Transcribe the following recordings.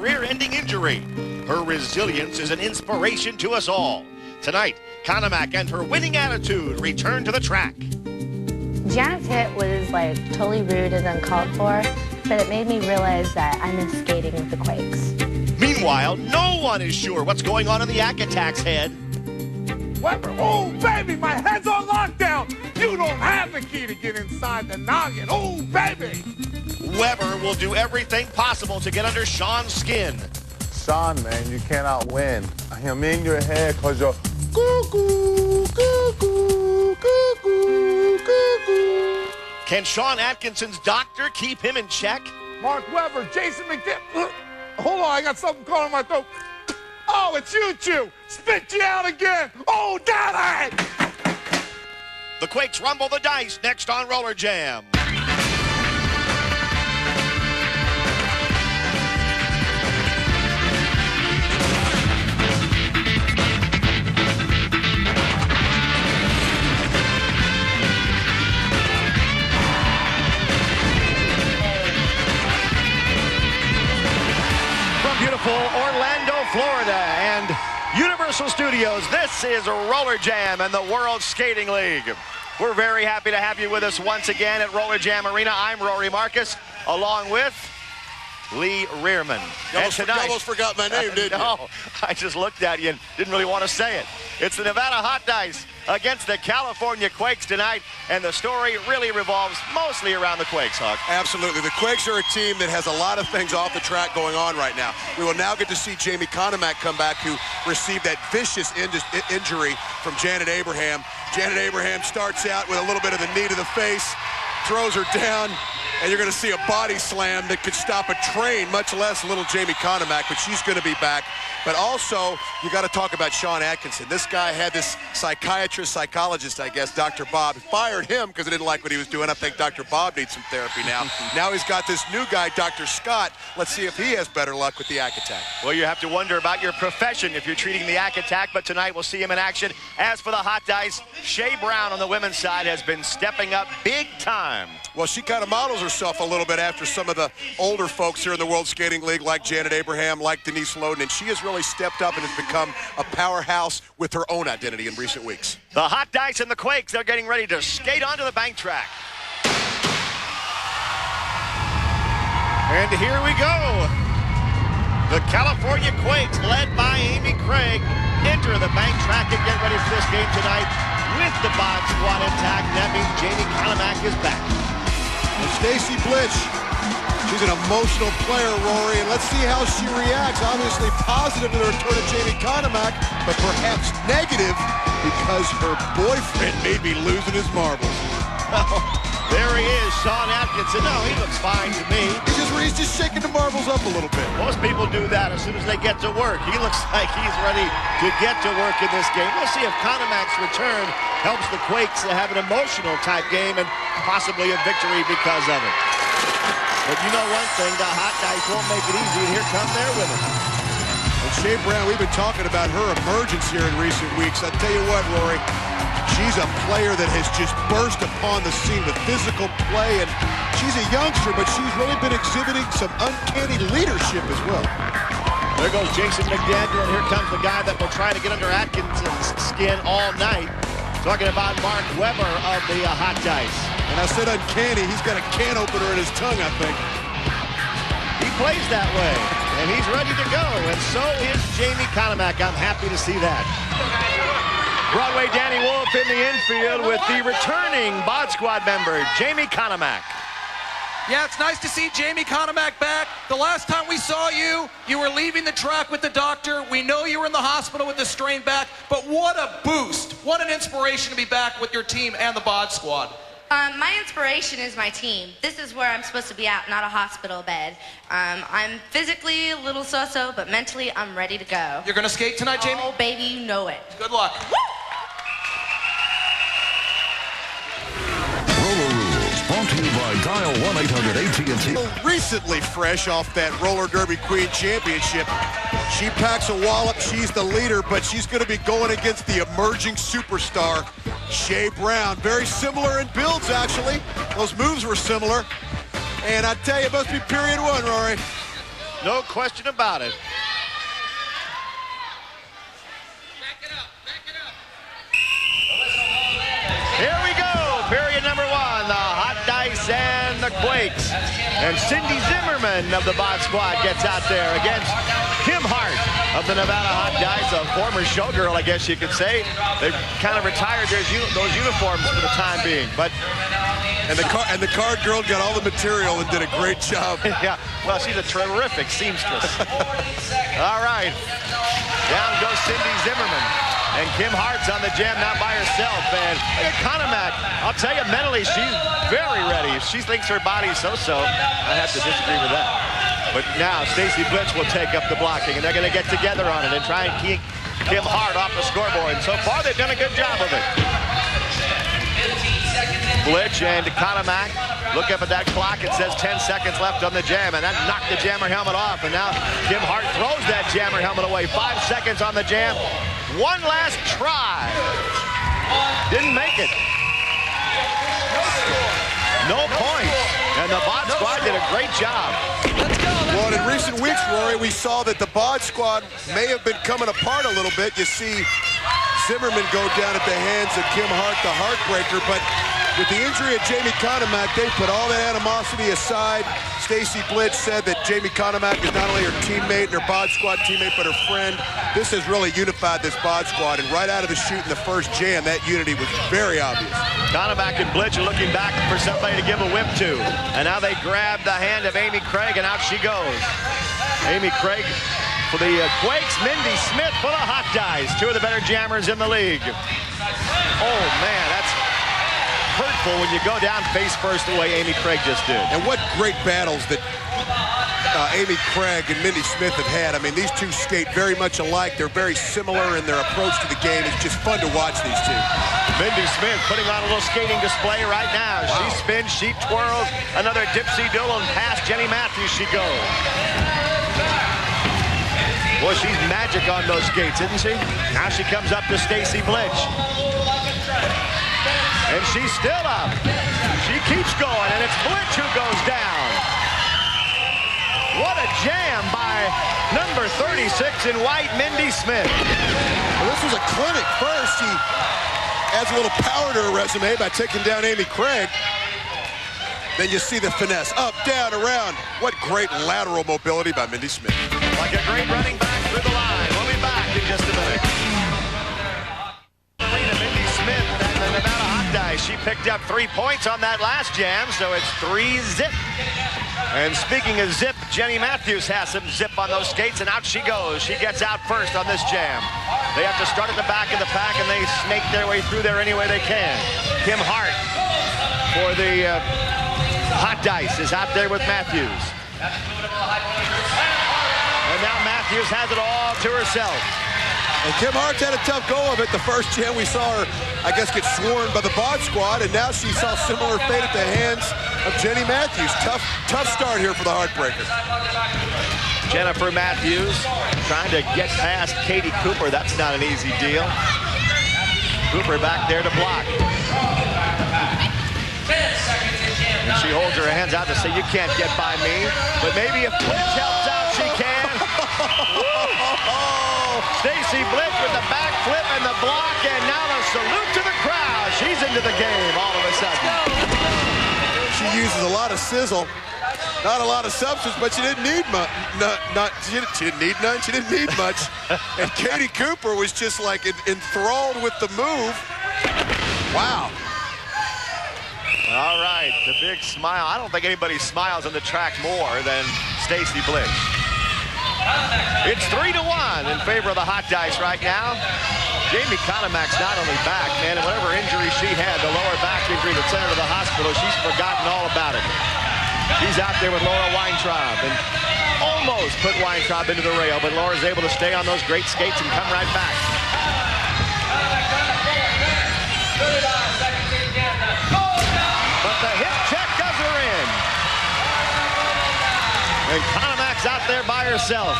career-ending injury. Her resilience is an inspiration to us all. Tonight, Konomak and her winning attitude return to the track. Janet's hit was like totally rude and uncalled for, but it made me realize that I miss skating with the Quakes. Meanwhile, no one is sure what's going on in the Yak Attack's head. Weber, oh baby, my head's on lockdown. You don't have the key to get inside the noggin. Oh baby. Weber will do everything possible to get under Sean's skin. Sean, man, you cannot win. I'm in your head because you're cuckoo, cuckoo, cuckoo, cuckoo. Can Sean Atkinson's doctor keep him in check? Mark Weber, Jason McDill. Hold on, I got something caught in my throat. Oh, it's you two. Spit you out again. Oh, daddy! The Quakes rumble the dice next on Roller Jam. Beautiful Orlando, Florida, and Universal Studios. This is Roller Jam and the World Skating League. We're very happy to have you with us once again at Roller Jam Arena. I'm Rory Marcus, along with Lee Rearman. You almost forgot my name, didn't you? No, I just looked at you and didn't really want to say it. It's the Nevada Hotdice against the California Quakes tonight, and the story really revolves mostly around the Quakes, Huck. Absolutely. The Quakes are a team that has a lot of things off the track going on right now. We will now get to see Jamie Konomak come back, who received that vicious injury from Janet Abraham. Janet Abraham starts out with a little bit of the knee to the face, throws her down, and you're going to see a body slam that could stop a train, much less little Jamie Konomak, but she's going to be back. But also, you got to talk about Sean Atkinson. This guy had this psychologist, I guess, Dr. Bob, fired him because he didn't like what he was doing. I think Dr. Bob needs some therapy now. Now he's got this new guy, Dr. Scott. Let's see if he has better luck with the Yak Attack. Well, you have to wonder about your profession if you're treating the Yak Attack, but tonight we'll see him in action. As for the Hotdice, Shea Brown on the women's side has been stepping up big time. Well, she kind of models herself a little bit after some of the older folks here in the World Skating League, like Janet Abraham, like Denise Loden, and she has really stepped up and has become a powerhouse with her own identity in recent weeks. The Hotdice and the Quakes, they're getting ready to skate onto the bank track. And here we go. The California Quakes, led by Amy Craig, enter the bank track and get ready for this game tonight with the Bod Squad intact. That means Jamie Konomak is back. And Stacy Blitch, she's an emotional player, Rory, and let's see how she reacts. Obviously positive to the return of Jamie Konomak, but perhaps negative because her boyfriend may be losing his marbles. There he is, Sean Atkinson. No, he looks fine to me. He's just shaking the marbles up a little bit. Most people do that as soon as they get to work. He looks like he's ready to get to work in this game. We'll see if Konomak's return helps the Quakes to have an emotional type game and possibly a victory because of it. But you know one thing, the Hotdice won't make it easy, and here come their women. And Shea Brown, we've been talking about her emergence here in recent weeks. I tell you what, Rory, she's a player that has just burst upon the scene with physical play, and she's a youngster, but she's really been exhibiting some uncanny leadership as well. There goes Jason McDaniel, and here comes the guy that will try to get under Atkinson's skin all night. Talking about Mark Weber of the Hotdice. And I said uncanny, he's got a can opener in his tongue, I think. He plays that way, and he's ready to go, and so is Jamie Konomak. I'm happy to see that. Broadway Danny Wolf in the infield with the returning Bod Squad member, Jamie Konomak. Yeah, it's nice to see Jamie Konomak back. The last time we saw you, you were leaving the track with the doctor. We know you were in the hospital with the strained back, but what a boost. What an inspiration to be back with your team and the Bod Squad. My inspiration is my team. This is where I'm supposed to be at, not a hospital bed. I'm physically a little so-so, but mentally I'm ready to go. You're going to skate tonight, Jamie? Oh, baby, you know it. Good luck. Woo! Roller Rules, brought to you by Dial 1-800-AT&T. Recently fresh off that Roller Derby Queen Championship. She packs a wallop. She's the leader, but she's going to be going against the emerging superstar, Shea Brown. Very similar in builds, actually. Those moves were similar. And I tell you, it must be period one, Rory. no question about it. Here we go, period number 1, the Hotdice and the Quakes. And Cindy Zimmerman of the Bod Squad gets out there against Kim Hart of the Nevada Hotdice, a former showgirl, I guess you could say. They've kind of retired those uniforms for the time being, but... And the card girl got all the material and did a great job. Yeah, well, she's a terrific seamstress. All right, down goes Cindy Zimmerman. And Kim Hart's on the jam now by herself. And Economac, I'll tell you, mentally, she's very ready. If she thinks her body's so-so, I have to disagree with that. But now Stacy Blitz will take up the blocking, and they're going to get together on it and try and keep Kim Hart off the scoreboard. And so far, they've done a good job of it. Blitz and Economac look up at that clock. It says 10 seconds left on the jam, and that knocked the jammer helmet off. And now Kim Hart throws that jammer helmet away. 5 seconds on the jam. One last try. Didn't make it. No points. And the Bod Squad did a great job. Well, in recent weeks, Rory, we saw that the Bod Squad may have been coming apart a little bit. You see Zimmerman go down at the hands of Kim Hart, the Heartbreaker, but with the injury of Jamie Economac, they put all that animosity aside. Stacy Blitz said that Jamie Economac is not only her teammate and her Bod Squad teammate, but her friend. This has really unified this Bod Squad, and right out of the chute in the first jam, that unity was very obvious. Economac and Blitz are looking back for somebody to give a whip to. And now they grab the hand of Amy Craig, and out she goes. Amy Craig for the Quakes, Mindy Smith for the Hotdice. Two of the better jammers in the league. Oh, man, that's hurtful when you go down face first the way Amy Craig just did. And what great battles that Amy Craig and Mindy Smith have had. I mean, these two skate very much alike. They're very similar in their approach to the game. It's just fun to watch these two. Mindy Smith putting on a little skating display right now. Wow. She spins, she twirls, another dipsy-doodle, and past Jenny Matthews she goes. Boy, she's magic on those skates, isn't she? Now she comes up to Stacy Blitz. And she's still up. She keeps going, and it's Blitz who goes down. What a jam by number 36 in white, Mindy Smith. Well, this was a clinic first. She adds a little power to her resume by taking down Amy Craig. Then you see the finesse. Up, down, around. What great lateral mobility by Mindy Smith. Like a great running back through the line. We'll be back in just a minute. Mindy Smith and the Nevada Hotdice. She picked up 3 points on that last jam, so it's 3-zip. And speaking of zip, Jenny Matthews has some zip on those skates, and out she goes. She gets out first on this jam. They have to start at the back of the pack, and they snake their way through there any way they can. Kim Hart for the Hotdice is out there with Matthews. And now Matthews has it all to herself. And Kim Hart's had a tough go of it. The first jam we saw her, I guess, get sworn by the Bod Squad, and now she saw similar fate at the hands of Jenny Matthews. Tough start here for the Heartbreaker. Jennifer Matthews trying to get past Katie Cooper. That's not an easy deal. Cooper back there to block. And she holds her hands out to say, you can't get by me. But maybe if Blitz helps out, she can. Stacy Blitz with the backflip and the block, and now the salute to the crowd. She's into the game all of a sudden. She uses a lot of sizzle, not a lot of substance, but she didn't need much. She didn't need none. She didn't need much. And Katie Cooper was just like enthralled with the move. Wow. All right, the big smile. I don't think anybody smiles on the track more than Stacy Blitz. It's 3-1 in favor of the Hotdice right now. Jamie Economac's not only back, man, and whatever injury she had, the lower back injury that sent her to the hospital, she's forgotten all about it. She's out there with Laura Weintraub and almost put Weintraub into the rail, but Laura's able to stay on those great skates and come right back. But the hip check does her in. And Economac's out there by herself.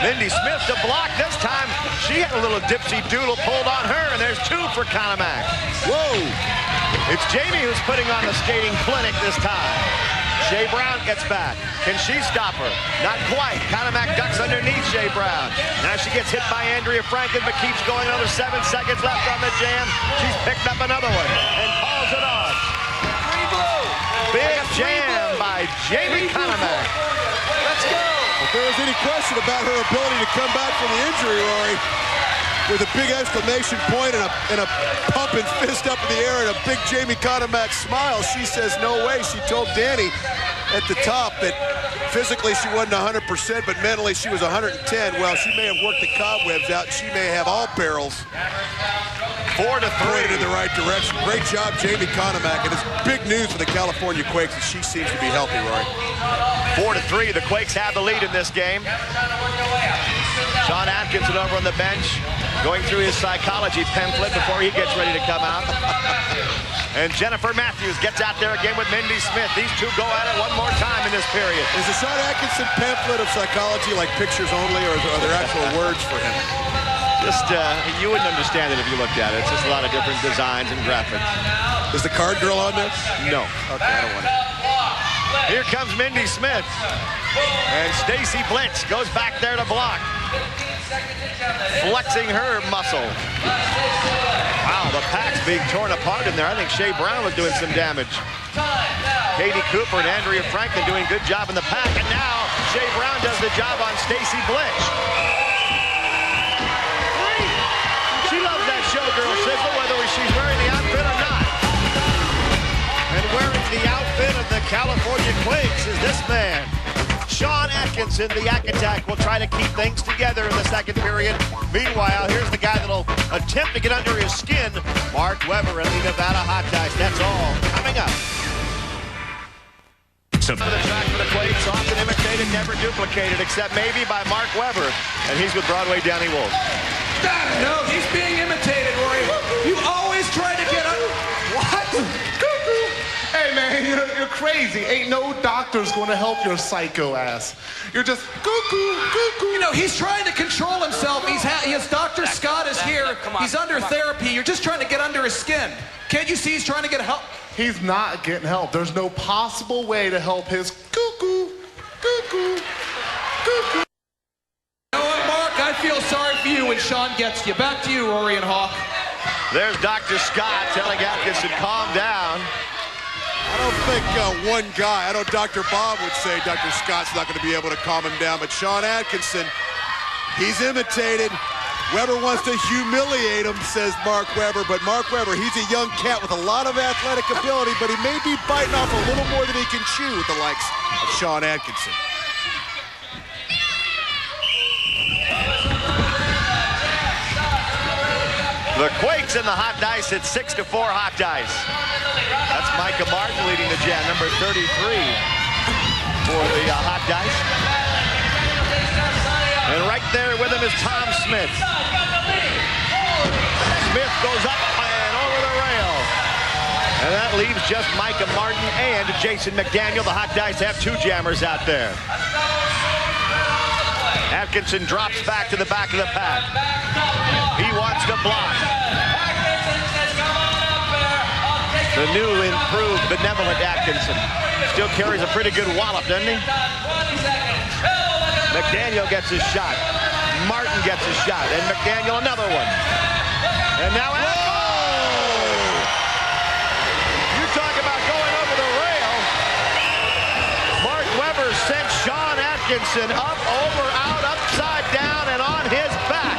Mindy Smith to block this time. She had a little dipsy-doodle pulled on her, and there's 2 for Economac. Whoa! It's Jamie who's putting on the skating clinic this time. Shea Brown gets back. Can she stop her? Not quite. Economac ducks underneath Shea Brown. Now she gets hit by Andrea Franklin, but keeps going. Another 7 seconds left on the jam. She's picked up another one and calls it off. Big jam by Jamie Economac. Let's go. If there was any question about her ability to come back from the injury, Rory, with a big exclamation point and a pumping fist up in the air and a big Jamie Economac smile, she says no way. She told Danny at the top that physically she wasn't 100%, but mentally she was 110. Well, she may have worked the cobwebs out. She may have all barrels 4-3 pointed in the right direction. Great job, Jamie Economac, and it's big news for the California Quakes that she seems to be healthy, Rory. 4-3. The Quakes have the lead in this game. Sean Atkinson over on the bench, going through his psychology pamphlet before he gets ready to come out. And Jennifer Matthews gets out there again with Mindy Smith. These two go at it one more time in this period. Is the Sean Atkinson pamphlet of psychology like pictures only, or are there actual words for him? Just, you wouldn't understand it if you looked at it. It's just a lot of different designs and graphics. Is the card girl on there? No. Okay, I don't want it. Here comes Mindy Smith. And Stacy Blitz goes back there to block. Flexing her muscle. Wow, the pack's being torn apart in there. I think Shea Brown was doing some damage. Katie Cooper and Andrea Franklin doing a good job in the pack. And now Shea Brown does the job on Stacy Blitz. She loves that showgirl sizzle, whether she's wearing the outfit or not. And wearing the outfit of the California Quakes is this man. Sean Atkinson, the Yak Attack, will try to keep things together in the second period. Meanwhile, here's the guy that'll attempt to get under his skin, Mark Weber and the Nevada Hotdice. That's all coming up. For the track for the Quakes, often imitated, never duplicated, except maybe by Mark Weber. And he's with Broadway Downey Wolf. No, he's being imitated, Rory. You always try to get under. What? Hey, man, you're crazy. Ain't no doctor's going to help your psycho ass. You're just cuckoo, cuckoo. You know, he's trying to control himself. His Dr. Scott is here. He's under therapy. You're just trying to get under his skin. Can't you see he's trying to get help? He's not getting help. There's no possible way to help his cuckoo, cuckoo, cuckoo. You know what, Mark? I feel sorry for you when Sean gets you. Back to you, Rory and Hawk. There's Dr. Scott telling Atkinson, calm down. I don't think one guy, I know Dr. Bob would say Dr. Scott's not going to be able to calm him down, but Sean Atkinson, he's imitated. Weber wants to humiliate him, says Mark Weber, but Mark Weber, he's a young cat with a lot of athletic ability, but he may be biting off a little more than he can chew with the likes of Sean Atkinson. The Quakes in the Hotdice at 6-4 Hotdice. That's Micah Martin leading the jam, number 33 for the Hotdice. And right there with him is Tom Smith. Smith goes up and over the rail. And that leaves just Micah Martin and Jason McDaniel. The Hotdice have two jammers out there. Atkinson drops back to the back of the pack. He wants to block. The new, improved, benevolent Atkinson. Still carries a pretty good wallop, doesn't he? McDaniel gets his shot. Martin gets his shot. And McDaniel another one. And now you talk about going over the rail. Mark Weber sent Sean Atkinson up, over, out, upside down, and on his back.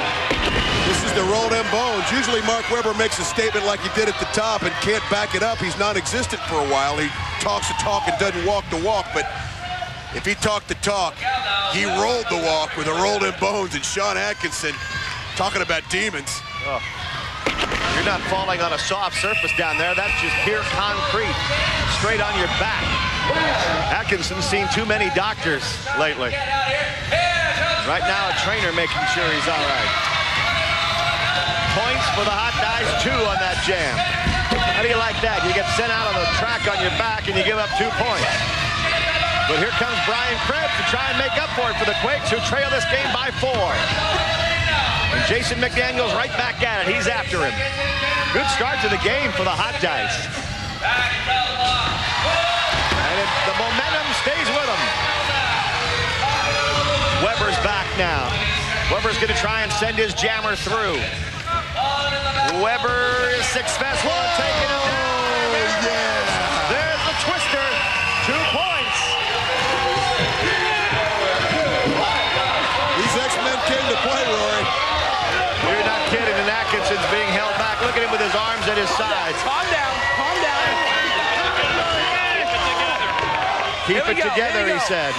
This is the rolled M bones. Usually Mark Weber makes a statement like he did at the top and can't back it up. He's non-existent for a while. He talks the talk and doesn't walk the walk, but if he talked the talk, he rolled the walk with a rolled M bones. And Sean Atkinson, talking about demons. Oh. You're not falling on a soft surface down there. That's just pure concrete, straight on your back. Atkinson's seen too many doctors lately. Right now, a trainer making sure he's all right. Points for the Hotdice, 2 on that jam. How do you like that? You get sent out on the track on your back and you give up 2 points. But here comes Brian Krebs to try and make up for it for the Quakes, who trail this game by 4. And Jason McDaniel's right back at it. He's after him. Good start to the game for the Hotdice. And and the momentum stays with him. Weber's back now. Weber's going to try and send his jammer through. Weber is successful in taking him down. Yeah. There's the twister. 2 points. These X-Men came to play, Rory. You're not kidding, and Atkinson's being held back. Look at him with his arms at his sides. Calm down. Calm down. Keep it together, he said.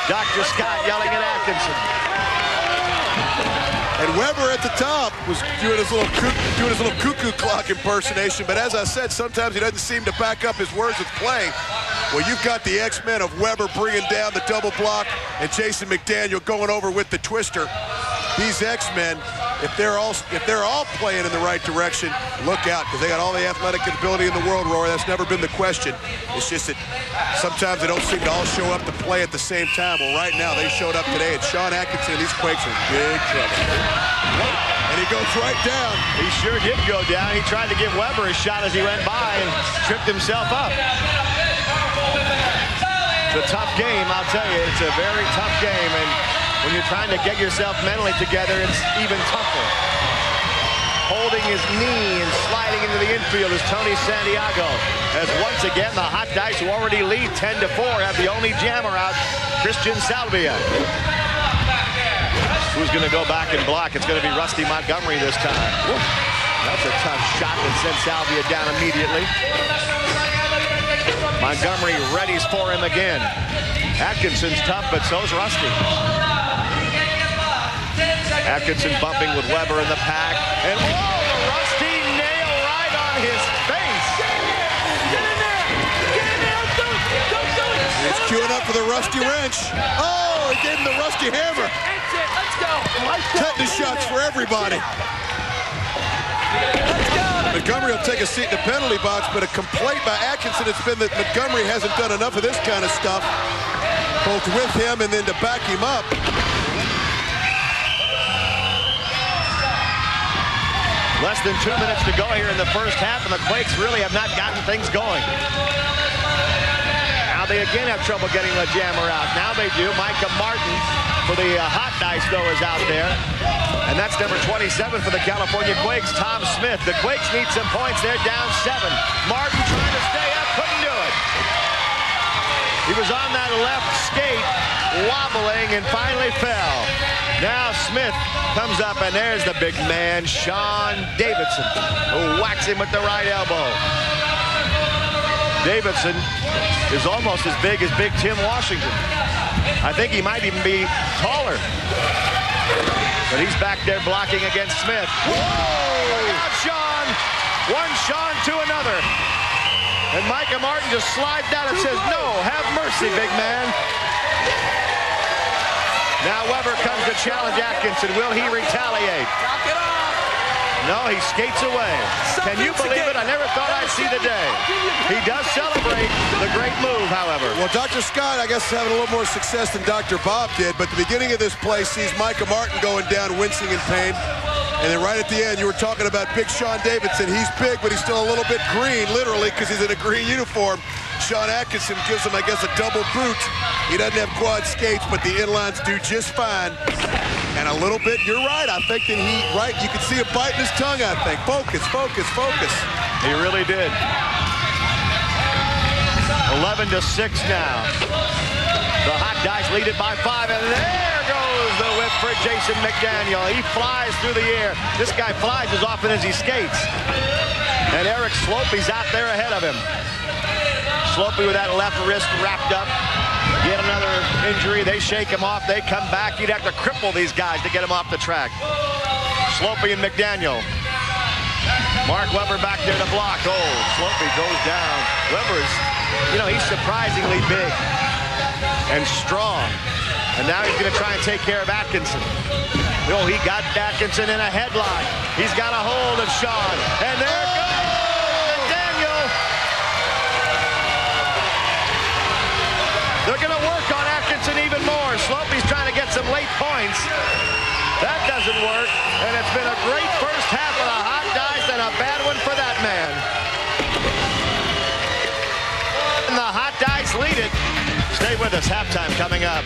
Dr. Scott yelling at Atkinson. And Weber at the top was doing his little cuckoo clock impersonation. But as I said, sometimes he doesn't seem to back up his words with play. Well, you've got the X-Men of Weber bringing down the double block and Jason McDaniel going over with the twister. These X-Men, if they're all playing in the right direction, look out, because they got all the athletic ability in the world, Rory. That's never been the question. It's just that sometimes they don't seem to all show up to play at the same time. Well, right now they showed up today, and Sean Atkinson and these Quakes are in big trouble. And he goes right down. He sure did go down. He tried to give Weber a shot as he went by and tripped himself up. It's a tough game, I'll tell you. It's a very tough game, and when you're trying to get yourself mentally together, it's even tougher. Holding his knee and sliding into the infield is Tony Santiago. As once again, the Hotdice, who already lead 10-4, have the only jammer out, Christian Salvia. Who's going to go back and block? It's going to be Rusty Montgomery this time. Woo. That's a tough shot that sent Salvia down immediately. Montgomery readies for him again. Atkinson's tough, but so's Rusty. Atkinson bumping with Weber in the pack. And whoa, the Rusty nail right on his face. Get in there. Get in there. Don't do it. He's queuing up for the Rusty wrench. Oh, he gave him the Rusty hammer. That's it. Let's go. Tetanus shots for everybody. Let's go. Montgomery will take a seat in the penalty box, but a complaint by Atkinson has been that Montgomery hasn't done enough of this kind of stuff, both with him and then to back him up. Less than 2 minutes to go here in the first half, and the Quakes really have not gotten things going. Now they again have trouble getting the jammer out. Now they do. Micah Martin for the Hotdice, though, is out there. And that's number 27 for the California Quakes, Tom Smith. The Quakes need some points. They're down 7. Martin trying to stay up, couldn't do it. He was on that left skate, wobbling, and finally fell. Now Smith comes up, and there's the big man, Sean Davidson, who whacks him with the right elbow. Davidson is almost as big as Big Tim Washington. I think he might even be taller. But he's back there blocking against Smith. Whoa! Look out, Sean! One Sean to another. And Micah Martin just slides down and says, "No, have mercy, big man." Now Weber comes to challenge Atkinson. Will he retaliate? Knock it off. No, he skates away. Can you believe it? I never thought I'd see the day. He does celebrate the great move, however. Well, Dr. Scott, I guess, is having a little more success than Dr. Bob did, but the beginning of this play sees Micah Martin going down, wincing in pain. And then right at the end, you were talking about Big Sean Davidson. He's big, but he's still a little bit green, literally, because he's in a green uniform. Sean Atkinson gives him, I guess, a double boot. He doesn't have quad skates, but the inlines do just fine. And a little bit, you're right. I think that you can see him biting his tongue, I think. Focus, focus, focus. He really did. 11-6 now. The Hotdice lead it by 5, and there goes the whip for Jason McDaniel. He flies through the air. This guy flies as often as he skates. And Eric Slopey's out there ahead of him. Slopey with that left wrist wrapped up. Yet another injury. They shake him off. They come back. You'd have to cripple these guys to get him off the track. Slopey and McDaniel. Mark Weber back there to block. Oh, Slopey goes down. Weber's, he's surprisingly big and strong. And now he's going to try and take care of Atkinson. Oh, he got Atkinson in a headlock. He's got a hold of Sean. And there goes McDaniel. They're going to work on Atkinson even more. Slopey's trying to get some late points. That doesn't work. And it's been a great first half of the Hotdice and a bad one for that man. And the Hotdice lead it with us. Halftime coming up.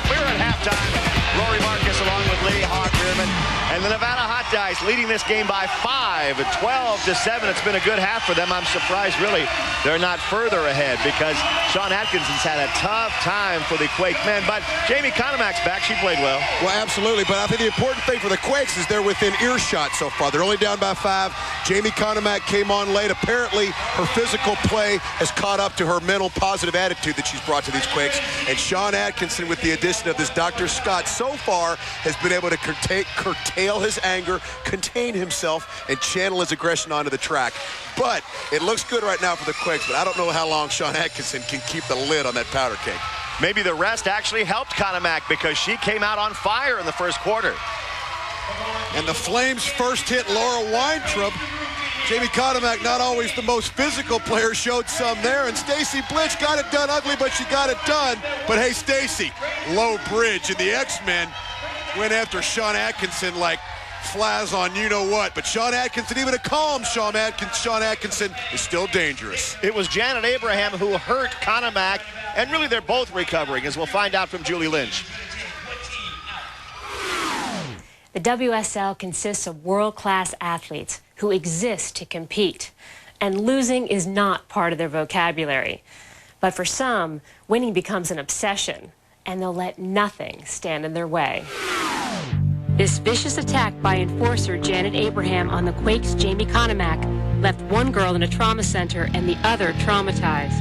We're at halftime. Rory Marcus along with Lee Hawk-Bierman. And the Nevada Hotdice leading this game by 5, 12-7. It's been a good half for them. I'm surprised, really, they're not further ahead because Sean Atkinson's had a tough time for the Quake men. But Jamie Conamack's back. She played well. Well, absolutely. But I think the important thing for the Quakes is they're within earshot so far. They're only down by 5. Jamie Conamack came on late. Apparently, her physical play has caught up to her mental positive attitude that she's brought to these Quakes. And Sean Atkinson, with the addition of this Dr. Scott, so far has been able to curtail his anger, contain himself, and channel his aggression onto the track. But it looks good right now for the Quakes, but I don't know how long Sean Atkinson can keep the lid on that powder keg. Maybe the rest actually helped Conamack because she came out on fire in the first quarter. And the Flames first hit Laura Weintraub. Jamie Conamack, not always the most physical player, showed some there. And Stacy Blitch got it done ugly, but she got it done. But hey, Stacy, low bridge. And the X-Men went after Sean Atkinson like flies on you-know-what. But Sean Atkinson, even a calm Sean Atkinson, is still dangerous. It was Janet Abraham who hurt Conamack, and really they're both recovering, as we'll find out from Julie Lynch. The WSL consists of world-class athletes who exist to compete, and losing is not part of their vocabulary. But for some, winning becomes an obsession, and they'll let nothing stand in their way. This vicious attack by enforcer Janet Abraham on the Quakes' Jamie Conamack left one girl in a trauma center and the other traumatized.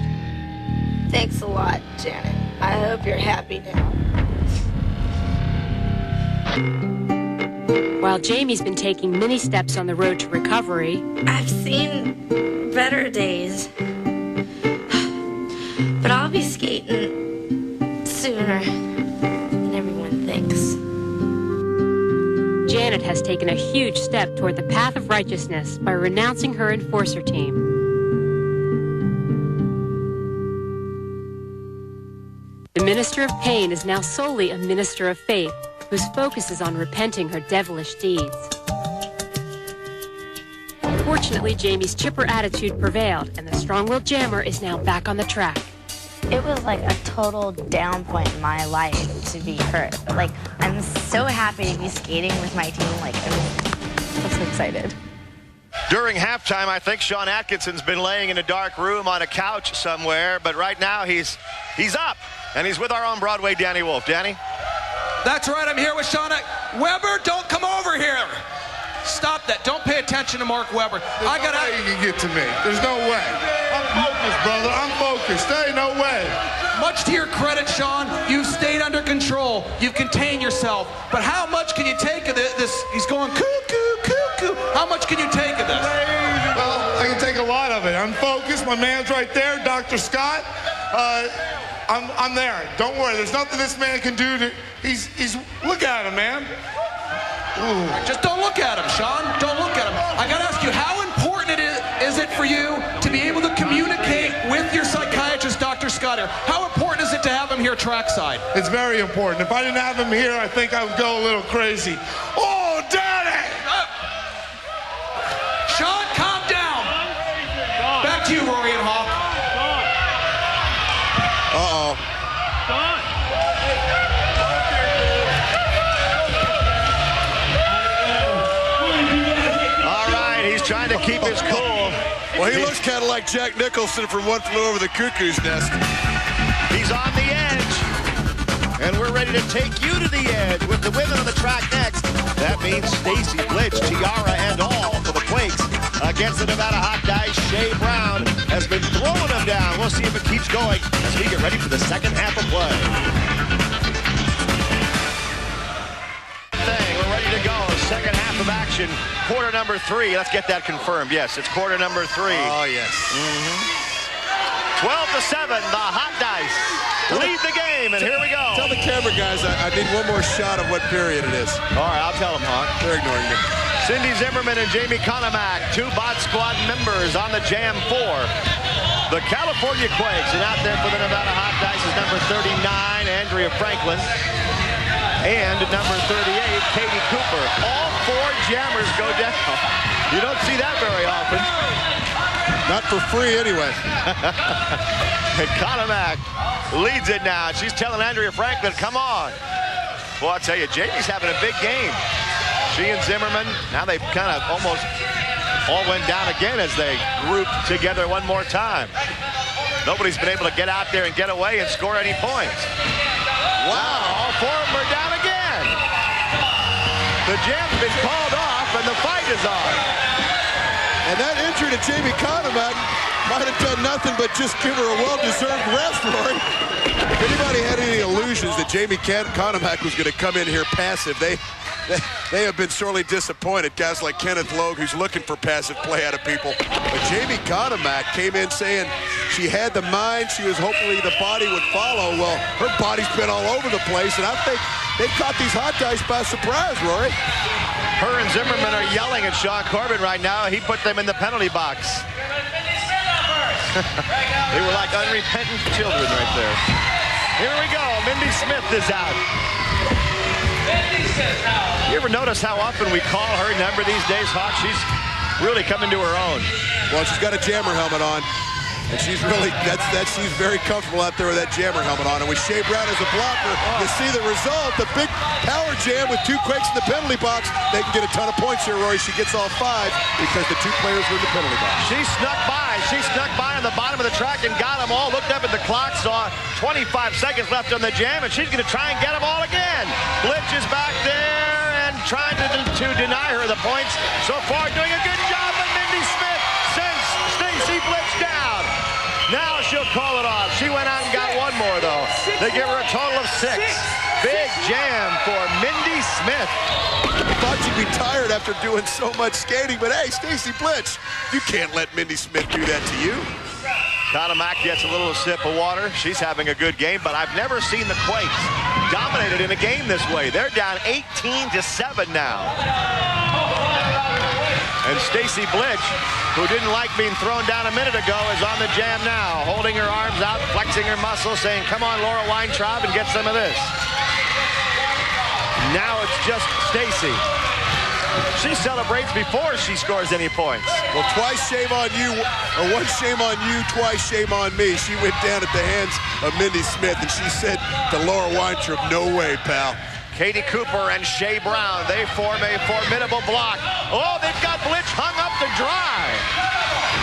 Thanks a lot, Janet. I hope you're happy now. While Jamie's been taking many steps on the road to recovery, I've seen better days, but I'll be skating sooner than everyone thinks. Janet has taken a huge step toward the path of righteousness by renouncing her enforcer team. The minister of pain is now solely a minister of faith, whose focus is on repenting her devilish deeds. Fortunately, Jamie's chipper attitude prevailed, and the strong-willed jammer is now back on the track. It was like a total down point in my life to be hurt. But like, I'm so happy to be skating with my team. Like, I'm so excited. During halftime, I think Sean Atkinson's been laying in a dark room on a couch somewhere, but right now he's up, and he's with our own Broadway Danny Wolf. Danny? That's right, I'm here with Sean. Weber, don't come over here. Stop that. Don't pay attention to Mark Weber. There's no way you can get to me. There's no way. I'm focused, brother. I'm focused. There ain't no way. Much to your credit, Sean, you've stayed under control. You've contained yourself. But how much can you take of this? He's going cuckoo, cuckoo. How much can you take of this? Well, I can take a lot of it. I'm focused. My man's right there, Dr. Scott. I'm there. Don't worry. There's nothing this man can do to... He's look at him, man. Ooh. Just don't look at him, Sean. Don't look at him. I got to ask you, how important is it for you to be able to communicate with your psychiatrist, Dr. Scott here? How important is it to have him here trackside? It's very important. If I didn't have him here, I think I would go a little crazy. Oh, Daddy! Sean, calm down. Back to you, Rory and Hawk. Uh-oh. Trying to keep his cool. Well, he looks kind of like Jack Nicholson from One Flew Over the Cuckoo's Nest. He's on the edge. And we're ready to take you to the edge with the women on the track next. That means Stacy Blitch, tiara and all for the Quakes against the Nevada Hotdice. Shea Brown has been throwing them down. We'll see if it keeps going as we get ready for the second half of play. We're ready to go. Second half of action. Quarter number 3. Let's get that confirmed. Yes, it's quarter number 3. Oh, yes. 12-7, the Hotdice lead the game, and here we go. Tell the camera guys I need one more shot of what period it is. All right, I'll tell them, Hawk. They're ignoring me. Cindy Zimmerman and Jamie Conamack, 2 bot squad members on the Jam 4. The California Quakes, and out there for the Nevada Hotdice is number 39, Andrea Franklin, and number 38, Katie Cooper. All 4 jammers go down. You don't see that very often. Not for free, anyway. Economac leads it now. She's telling Andrea Franklin, come on. Well, I'll tell you, Jamie's having a big game. She and Zimmerman, now they've kind of almost all went down again as they grouped together one more time. Nobody's been able to get out there and get away and score any points. Wow, all four of them are down again. The jam's been called off and the fight is on. And that injury to Jamie Economac might have done nothing but just give her a well-deserved rest, Rory. If anybody had any illusions that Jamie Economac was going to come in here passive, they have been sorely disappointed. Guys like Kenneth Logue, who's looking for passive play out of people. But Jamie Economac came in saying she had the mind, she was hopefully the body would follow. Well, her body's been all over the place, and I think they've caught these Hotdice by surprise, Rory. Her and Zimmerman are yelling at Sean Corbin right now. He put them in the penalty box. They were like unrepentant children right there. Here we go. Mindy Smith is out. You ever notice how often we call her number these days, Hawk? She's really coming to her own. Well, she's got a jammer helmet on. And she's really, she's very comfortable out there with that jammer helmet on. And with Shea Brown as a blocker, you see the result. The big power jam with two Quakes in the penalty box. They can get a ton of points here, Rory. She gets all 5 because the 2 players were in the penalty box. She snuck by. She snuck by on the bottom of the track and got them all. Looked up at the clock, saw 25 seconds left on the jam, and she's going to try and get them all again. Blitch is back there and trying to deny her the points. So far, doing a good job, but Mindy Smith sends Stacy Blitch down. Now she'll call it off. She went out and got one more, though. They give her a total of 6. Big jam for Mindy Smith. I thought she'd be tired after doing so much skating, but hey, Stacy Blitch, you can't let Mindy Smith do that to you. Economac gets a little sip of water. She's having a good game, but I've never seen the Quakes dominated in a game this way. They're down 18-7 now. And Stacy Blitch, who didn't like being thrown down a minute ago, is on the jam now, holding her arms out, flexing her muscles, saying, come on, Laura Weintraub, and get some of this. Now it's just Stacy. She celebrates before she scores any points. Well, twice shame on you, or once shame on you, twice shame on me. She went down at the hands of Mindy Smith, and she said to Laura Weintraub, no way, pal. Katie Cooper and Shea Brown, they form a formidable block. Oh, they've got Blitch hung up to dry.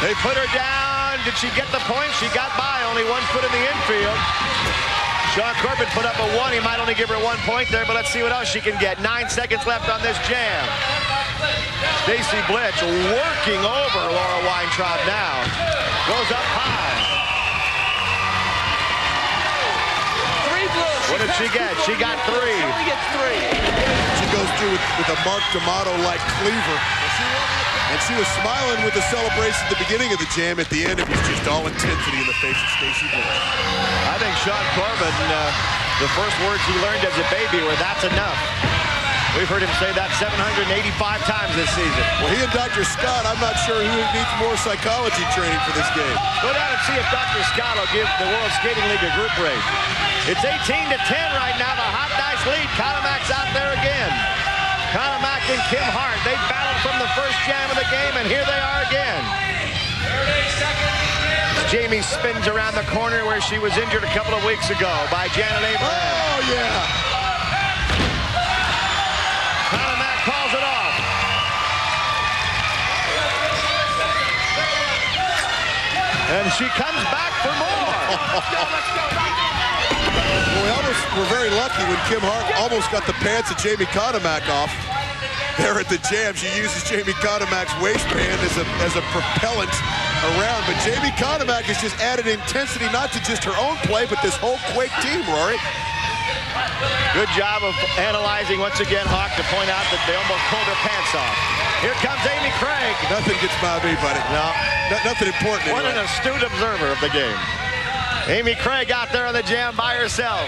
They put her down. Did she get the point? She got by, only 1 foot in the infield. Sean Corbin put up a 1. He might only give her 1 point there, but let's see what else she can get. 9 seconds left on this jam. Stacy Blitch working over Laura Weintraub now. Goes up high. What did she get? She got 3. She only gets 3. She goes through with a Mark D'Amato-like cleaver. And she was smiling with the celebration at the beginning of the jam. At the end, it was just all intensity in the face of Stacy Blitch. I think Sean Corbin, the first words he learned as a baby were, that's enough. We've heard him say that 785 times this season. Well, he and Dr. Scott, I'm not sure who needs more psychology training for this game. Go down and see if Dr. Scott will give the World Skating League a group rate. It's 18-10 right now. The Hotdice lead. Economac's out there again. Economac and Kim Hart. They battled from the first jam of the game, and here they are again. Jamie spins around the corner where she was injured a couple of weeks ago by Janet Abraham. Oh, yeah. Economac calls it off. And she comes back for more. Well, we almost were very lucky when Kim Hart almost got the pants of Jamie Economac off. There at the jam, she uses Jamie Economac's waistband as a propellant around. But Jamie Economac has just added intensity, not to just her own play, but this whole Quake team, Rory. Good job of analyzing once again, Hawk, to point out that they almost pulled her pants off. Here comes Amy Craig. Nothing gets by me, buddy. No. Nothing important What anyway. an astute observer of the game. Amy Craig out there on the jam by herself.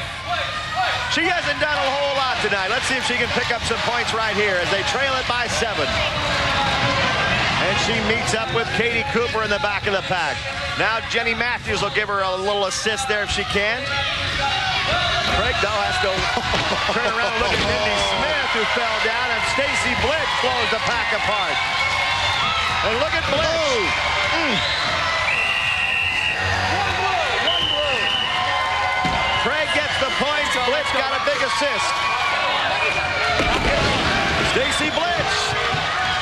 She hasn't done a whole lot tonight. Let's see if she can pick up some points right here as they trail it by 7. And she meets up with Katie Cooper in the back of the pack. Now Jenny Matthews will give her a little assist there if she can. Craig, though, has to turn around and look at Mindy Smith, who fell down, and Stacy Blitch blows the pack apart. And look at Blitch. Quakes got a big assist. Stacy Blitz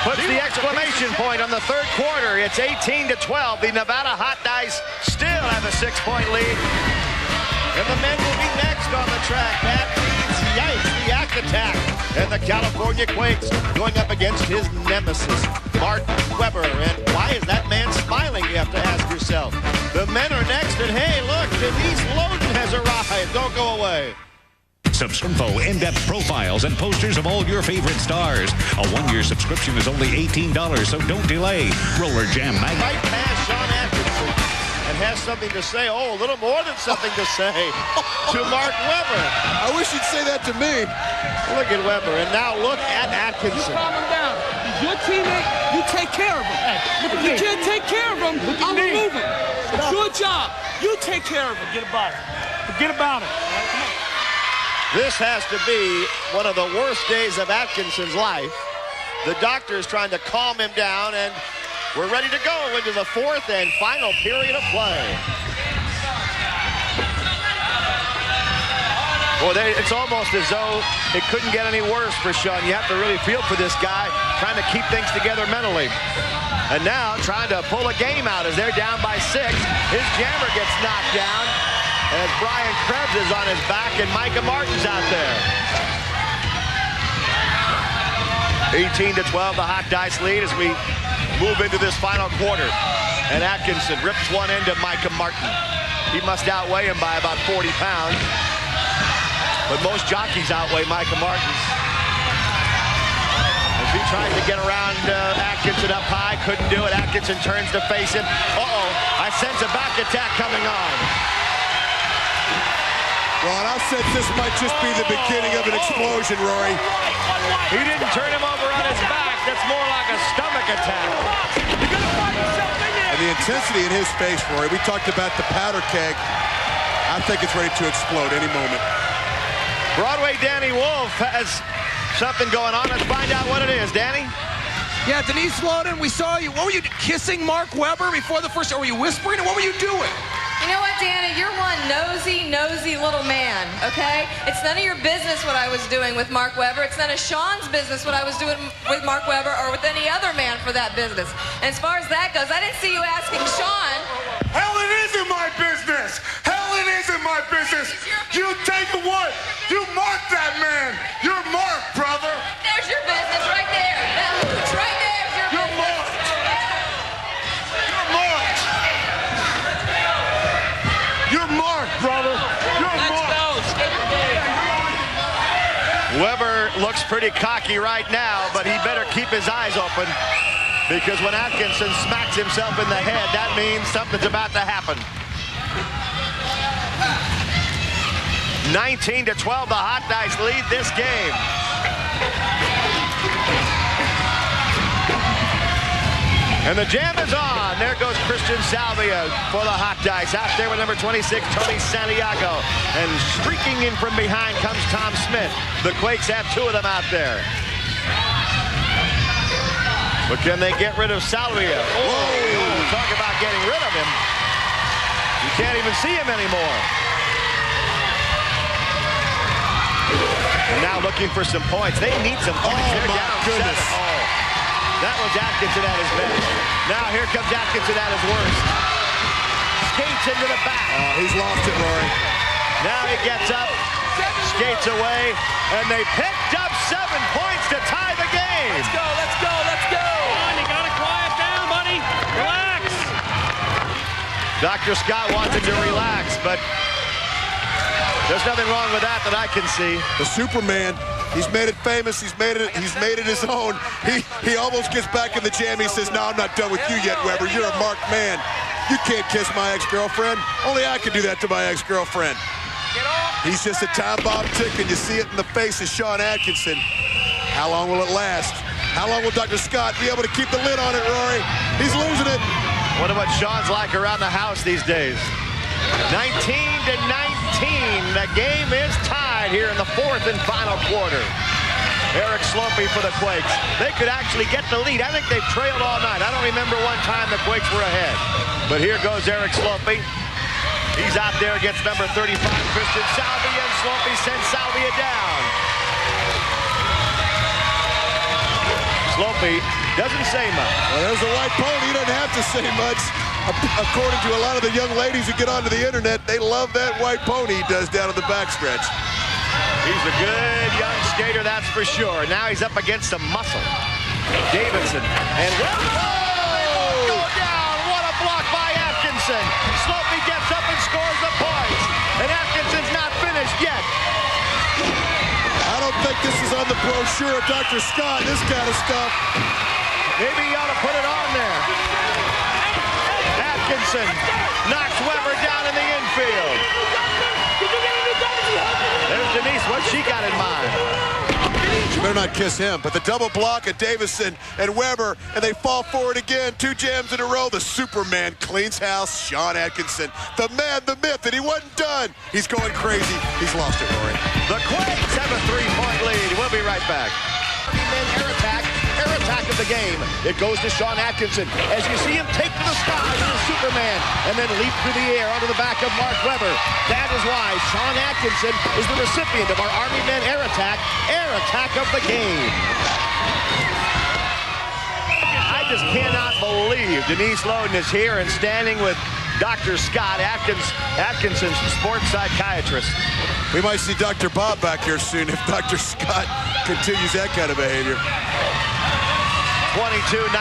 puts the exclamation point on the third quarter. It's 18-12. The Nevada Hotdice still have a 6-point lead. And the men will be next on the track. That means, yikes, the Yak Attack. And the California Quakes going up against his nemesis, Mark Webber. And why is that man smiling, you have to ask yourself. The men are next, and hey, look, Denise Loden has arrived. Don't go away. Info, in-depth profiles, and posters of all your favorite stars. A one-year subscription is only $18, so don't delay. Roller Jam Magazine. Right past Sean Atkinson and has something to say, a little more than something to say, to Mark Webber. I wish you'd say that to me. Look at Webber, and now look at Atkinson. You calm him down. He's your teammate. You take care of him. Hey, if you can't take care of him, I'll remove him. It's your job. You take care of him. Forget about it. Forget about it. This has to be one of the worst days of Atkinson's life. The doctor is trying to calm him down, and we're ready to go into the fourth and final period of play. Well, it's almost as though it couldn't get any worse for Sean. You have to really feel for this guy, trying to keep things together mentally. And now trying to pull a game out as they're down by 6. His jammer gets knocked down as Brian Krebs is on his back and Micah Martin's out there. 18-12, the Hotdice lead as we move into this final quarter. And Atkinson rips one into Micah Martin. He must outweigh him by about 40 pounds. But most jockeys outweigh Micah Martin. As he tries to get around Atkinson up high, couldn't do it. Atkinson turns to face him. I sense a back attack coming on. Well, and I said this might just be the beginning of an explosion, Rory. He didn't turn him over on his back. That's more like a stomach attack. And the intensity in his face, Rory. We talked about the powder keg. I think it's ready to explode any moment. Broadway Danny Wolf has something going on. Let's find out what it is. Danny? Yeah, Denise Loden, we saw you. What were you kissing Mark Webber before the first? Or were you whispering? What were you doing? You know what, Danny? You're one nosy little man, okay? It's none of your business what I was doing with Mark Webber. It's none of Sean's business what I was doing with Mark Webber or with any other man for that business. And as far as that goes, I didn't see you asking Sean. Hell, it isn't my business. Hell, it isn't my business. You take a what? You mark that man. You're marked, brother. There's your business right there. That's right there. You're marked. You're marked. You're marked, brother. You're marked. Webber looks pretty cocky right now, but he better keep his eyes open because when Atkinson smacks himself in the head, that means something's about to happen. 19-12, the Hotdice lead this game. And the jam is on. There goes Christian Salvia for the Hotdice. Out there with number 26, Tony Santiago. And streaking in from behind comes Tom Smith. The Quakes have 2 of them out there. But can they get rid of Salvia? Talk about getting rid of him. You can't even see him anymore. And now looking for some points. They need some points. They're down 7. That was Atkinson at his best. Now here comes Atkinson at his worst. Skates into the back. He's lost it, Rory. Now he gets up, skates away, and they picked up 7 points to tie the game. Let's go, let's go, let's go. Come on, you gotta quiet down, buddy. Relax. Dr. Scott wanted to relax, but there's nothing wrong with that I can see. The Superman. He's made it famous. He's made it his own. He almost gets back in the jam. He says, "No, I'm not done with you yet, Webber. You're a marked man. You can't kiss my ex-girlfriend. Only I can do that to my ex-girlfriend." He's just a time bomb tick, and you see it in the face of Sean Atkinson. How long will it last? How long will Dr. Scott be able to keep the lid on it, Rory? He's losing it. Wonder what Sean's like around the house these days. 19-19. The game is tied here in the fourth and final quarter. Eric Slopey for the Quakes. They could actually get the lead. I think they've trailed all night. I don't remember one time the Quakes were ahead. But here goes Eric Slopey. He's out there against number 35, Christian Salvia, and Sloppy sends Salvia down. Sloppy doesn't say much. Well, there's a white pony. He doesn't have to say much. According to a lot of the young ladies who get onto the internet, they love that white pony he does down at the backstretch. He's a good young skater, that's for sure. Now he's up against a muscle. Davidson. And go down. What a block by Atkinson. Sloppy gets up and scores the points. And Atkinson's not finished yet. I don't think this is on the brochure of Dr. Scott, this kind of stuff. Maybe he ought to put it on there. Atkinson knocks Weber down in the infield. There's Denise. What's she got in mind? You better not kiss him. But the double block of Davison and Weber, and they fall forward again. 2 jams in a row. The Superman cleans house. Sean Atkinson, the man, the myth, and he wasn't done. He's going crazy. He's lost it, Rory. The Quakes have a 3-point lead. We'll be right back. Air attack of the game. It goes to Sean Atkinson as you see him take to the sky to the Superman and then leap through the air onto the back of Mark Weber. That is why Sean Atkinson is the recipient of our Army Men air attack of the game. I just cannot believe Denise Loden is here and standing with Dr. Scott Atkinson's sports psychiatrist. We might see Dr. Bob back here soon if Dr. Scott continues that kind of behavior. 22-19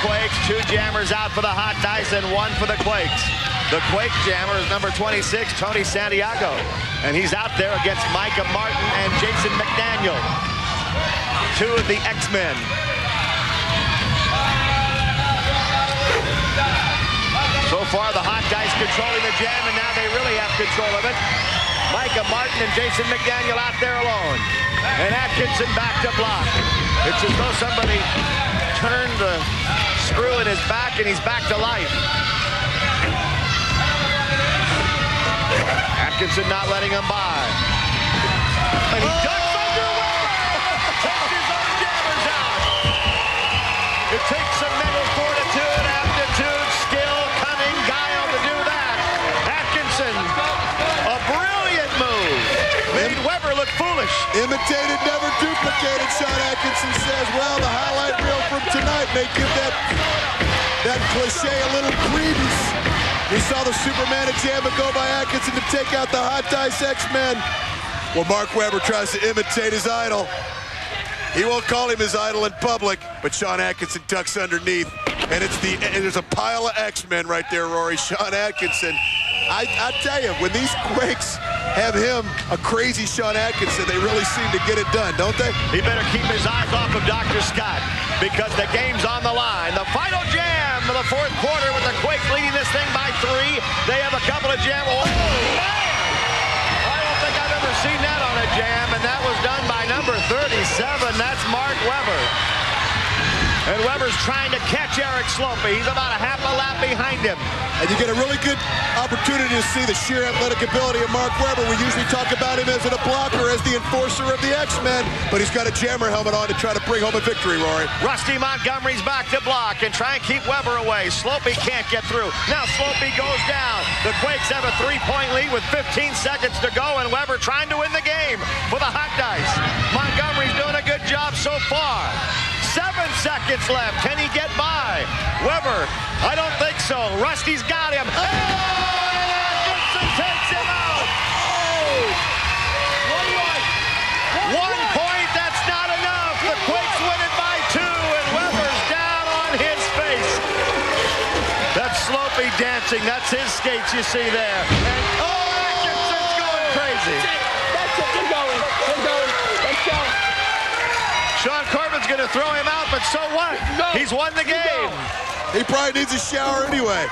Quakes, 2 jammers out for the Hotdice and 1 for the Quakes. The Quake jammer is number 26, Tony Santiago. And he's out there against Micah Martin and Jason McDaniel. 2 of the X-Men. So far, the Hotdice controlling the jam, and now they really have control of it. Micah Martin and Jason McDaniel out there alone. And Atkinson back to block. It's as though somebody turned the screw in his back and he's back to life. Atkinson not letting him by. And he ducks under Weber. Takes his own jammers out. It takes some mental fortitude, aptitude, skill, cunning, guile to do that. Atkinson, a brilliant move. Made Weber look foolish. Imitated, never duplicated, Sean Atkinson says. Well, the highlight reel from tonight may give that cliche a little credence. We saw the Superman and Jamma go by Atkinson to take out the Hotdice X-Men. Well, Mark Weber tries to imitate his idol. He won't call him his idol in public, but Sean Atkinson ducks underneath. And there's a pile of X-Men right there, Rory. Sean Atkinson. I tell you, when these Quakes have him, a crazy Sean Atkinson, they really seem to get it done, don't they? He better keep his eyes off of Dr. Scott because the game's on the line. The final jam of the 4th quarter with the Quakes leading this thing by 3. They have a couple of jam. Oh, man! I don't think I've ever seen that on a jam, and that was done by number 37. That's Mark Weber. And Weber's trying to catch Eric Sloppy. He's about a half a lap behind him. And you get a really good opportunity to see the sheer athletic ability of Mark Weber. We usually talk about him as a blocker, as the enforcer of the X-Men, but he's got a jammer helmet on to try to bring home a victory, Rory. Rusty Montgomery's back to block and try and keep Weber away. Sloppy can't get through. Now Sloppy goes down. The Quakes have a 3-point lead with 15 seconds to go, and Weber trying to win the game for the Hotdice. Montgomery's doing a good job so far. 7 seconds left. Can he get by? Weber, I don't think so. Rusty's got him. Oh, and Atkinson takes him out. Oh. 1 point, that's not enough. The Quakes win it by 2, and Weber's down on his face. That's Sloppy dancing. That's his skates you see there. And, Atkinson's going crazy. That's it. Keep going. Keep going. Let's go. Sean Corbin's going to throw him out, but so what? He's won the game. He probably needs a shower anyway.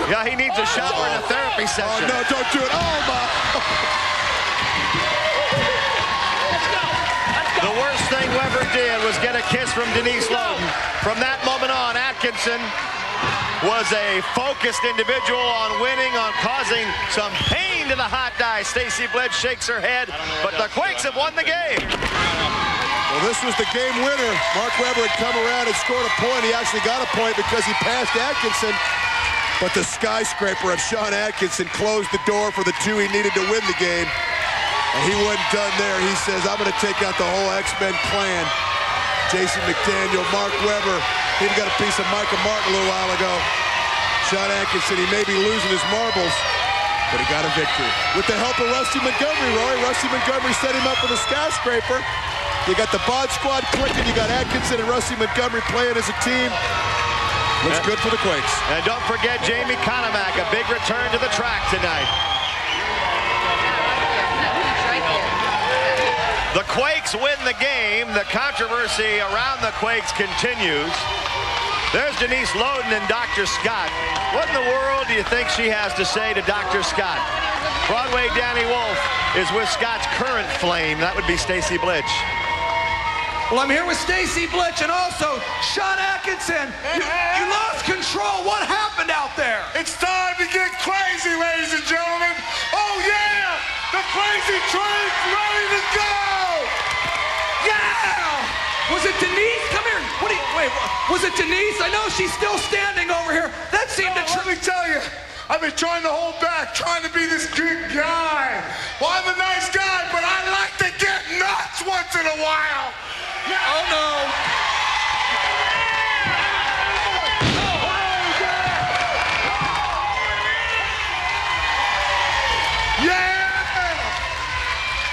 Yeah, he needs a shower and a therapy session. Oh, no, don't do it. Oh, my. The worst thing Weber did was get a kiss from Denise Loden. From that moment on, Atkinson was a focused individual on winning, on causing some pain to the Hotdice. Stacy Blitz shakes her head, but the Quakes have won the game. Well, this was the game winner. Mark Weber had come around and scored a point. He actually got a point because he passed Atkinson. But the skyscraper of Sean Atkinson closed the door for the two he needed to win the game. And he wasn't done there. He says, I'm going to take out the whole X-Men clan. Jason McDaniel, Mark Webber. He got a piece of Micah Martin a little while ago. Sean Atkinson, he may be losing his marbles, but he got a victory. With the help of Rusty Montgomery, Roy. Rusty Montgomery set him up for the skyscraper. You got the Bod Squad clicking. You got Atkinson and Rusty Montgomery playing as a team. Looks good for the Quakes. And don't forget Jamie Konomak, a big return to the track tonight. The Quakes win the game. The controversy around the Quakes continues. There's Denise Loden and Dr. Scott. What in the world do you think she has to say to Dr. Scott? Broadway Danny Wolf is with Scott's current flame. That would be Stacy Blitch. Well, I'm here with Stacy Blitch and also Sean Atkinson. You lost control. What happened out there? It's time to get crazy, ladies and gentlemen. Oh, yeah! The crazy train's ready to go! Yeah! Was it Denise? Come here. What do you, wait, was it Denise? I know she's still standing over here. That seemed to... Let me tell you, I've been trying to hold back, trying to be this good guy. Well, I'm a nice guy, but I like to get nuts once in a while. Oh, no. Yeah!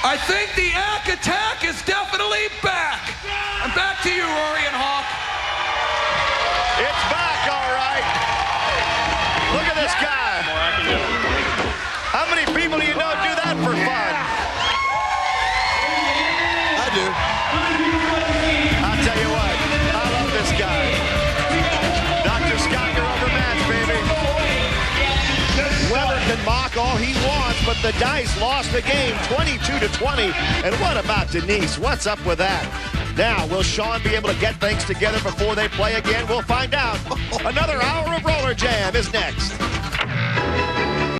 I think the Ack attack is definitely back. I'm back to you, Rory and Hawk. It's back, all right. Look at this guy. How many people do you know do that for fun? I do. I'll tell you what, I love this guy. Dr. Scott, you're overmatched, baby. Weber can mock all he wants, but the Dice lost the game 22-20. And what about Denise? What's up with that? Now, will Sean be able to get things together before they play again? We'll find out. Another hour of Roller Jam is next.